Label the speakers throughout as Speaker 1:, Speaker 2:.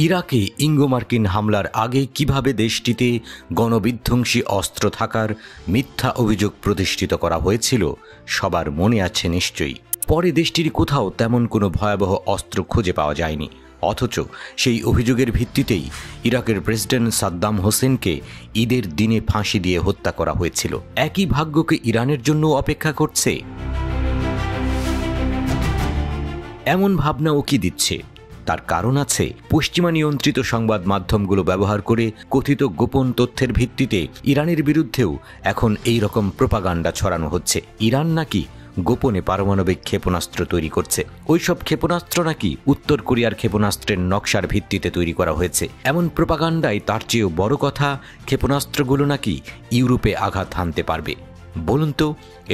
Speaker 1: ইরাকে ইঙ্গো মার্কিন হামলার আগে কিভাবে দেশটিতে গণবিধ্বংসী অস্ত্র থাকার মিথ্যা অভিযোগ প্রতিষ্ঠিত করা হয়েছিল সবার মনে আছে নিশ্চয়ই। পরে দেশটির কোথাও তেমন কোনো ভয়াবহ অস্ত্র খুঁজে পাওয়া যায়নি, অথচ সেই অভিযোগের ভিত্তিতেই ইরাকের প্রেসিডেন্ট সাদ্দাম হোসেনকে ঈদের দিনে ফাঁসি দিয়ে হত্যা করা হয়েছিল। একই ভাগ্যকে ইরানের জন্য অপেক্ষা করছে? এমন ভাবনাও কি দিচ্ছে? তার কারণ আছে। পশ্চিমা নিয়ন্ত্রিত সংবাদ মাধ্যমগুলো ব্যবহার করে কথিত গোপন তথ্যের ভিত্তিতে ইরানের বিরুদ্ধেও এখন এই রকম প্রোপাগান্ডা ছড়ানো হচ্ছে। ইরান নাকি গোপনে পারমাণবিক ক্ষেপণাস্ত্র তৈরি করছে। ওইসব ক্ষেপণাস্ত্র নাকি উত্তর কোরিয়ার ক্ষেপণাস্ত্রের নকশার ভিত্তিতে তৈরি করা হয়েছে। এমন প্রোপাগান্ডায় তার চেয়েও বড় কথা, ক্ষেপণাস্ত্রগুলো নাকি ইউরোপে আঘাত হানতে পারবে। বলুন তো,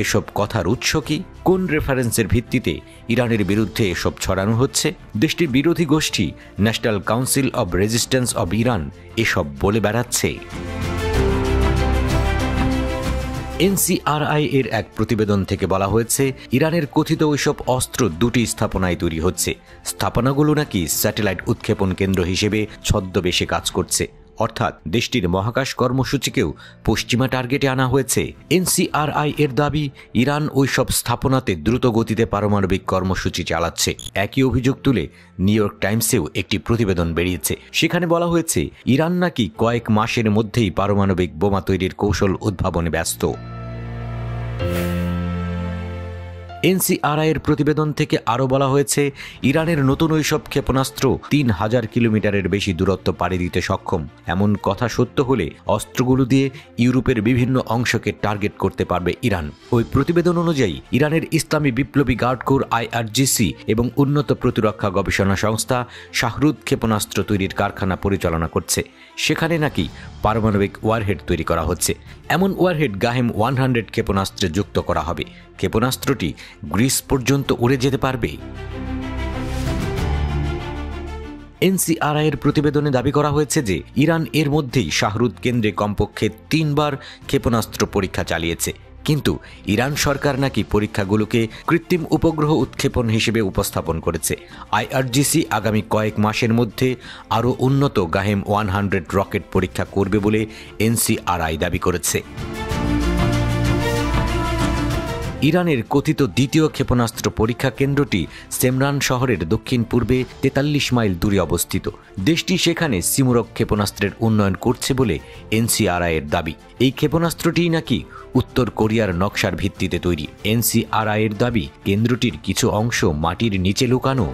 Speaker 1: এসব কথার উৎস কি? কোন রেফারেন্সের ভিত্তিতে ইরানের বিরুদ্ধে এসব ছড়ানো হচ্ছে? দেশটির বিরোধী গোষ্ঠী national council of resistance of Iran এসব বলে বেড়াচ্ছে। NCRI এর এক প্রতিবেদন থেকে বলা হয়েছে, ইরানের কথিত ওইসব অস্ত্র দুটি স্থাপনায় তৈরি হচ্ছে। স্থাপনাগুলো নাকি স্যাটেলাইট উৎক্ষেপণ কেন্দ্র হিসেবে ছদ্মবেশে কাজ করছে, অর্থাৎ দেশটির মহাকাশ কর্মসূচিকেও পশ্চিমা টার্গেটে আনা হয়েছে। NCRI এর দাবি, ইরান ওইসব স্থাপনাতে দ্রুত গতিতে পারমাণবিক কর্মসূচি চালাচ্ছে। একই অভিযোগ তুলে নিউ ইয়র্ক টাইমসেও একটি প্রতিবেদন বেরিয়েছে। সেখানে বলা হয়েছে, ইরান নাকি কয়েক মাসের মধ্যেই পারমাণবিক বোমা তৈরির কৌশল উদ্ভাবনে ব্যস্ত। NCRI এর প্রতিবেদন থেকে আরও বলা হয়েছে, ইরানের নতুন ওইসব ক্ষেপণাস্ত্র 3000 কিলোমিটারের বেশি দূরত্ব পাড়ি দিতে সক্ষম। এমন কথা সত্য হলে অস্ত্রগুলো দিয়ে ইউরোপের বিভিন্ন অংশকে টার্গেট করতে পারবে ইরান। ওই প্রতিবেদন অনুযায়ী ইরানের ইসলামী বিপ্লবী গার্ড কোর IRGC এবং উন্নত প্রতিরক্ষা গবেষণা সংস্থা শাহরুদ ক্ষেপণাস্ত্র তৈরির কারখানা পরিচালনা করছে। সেখানে নাকি পারমাণবিক ওয়ারহেড তৈরি করা হচ্ছে। এমন ওয়ারহেড গাহেম 100 ক্ষেপণাস্ত্রে যুক্ত করা হবে। ক্ষেপণাস্ত্রটি গ্রিস পর্যন্ত উড়ে যেতে পারবে। NCRI এর প্রতিবেদনে দাবি করা হয়েছে যে ইরান এর মধ্যেই শাহরুদ কেন্দ্রে কমপক্ষে 3 বার ক্ষেপণাস্ত্র পরীক্ষা চালিয়েছে, কিন্তু ইরান সরকার নাকি পরীক্ষাগুলোকে কৃত্রিম উপগ্রহ উৎক্ষেপণ হিসেবে উপস্থাপন করেছে। IRGC আগামী কয়েক মাসের মধ্যে আরও উন্নত গাহেম 100 রকেট পরীক্ষা করবে বলে NCRI দাবি করেছে। ইরানের কথিত দ্বিতীয় ক্ষেপণাস্ত্র পরীক্ষা কেন্দ্রটি সেমরান শহরের দক্ষিণ পূর্বে 43 মাইল দূরে অবস্থিত। দেশটি সেখানে সিমুরক ক্ষেপণাস্ত্রের উন্নয়ন করছে বলে NCRI এর দাবি। এই ক্ষেপণাস্ত্রটি নাকি উত্তর কোরিয়ার নকশার ভিত্তিতে তৈরি। NCRI এর দাবি, কেন্দ্রটির কিছু অংশ মাটির নিচে লুকানো।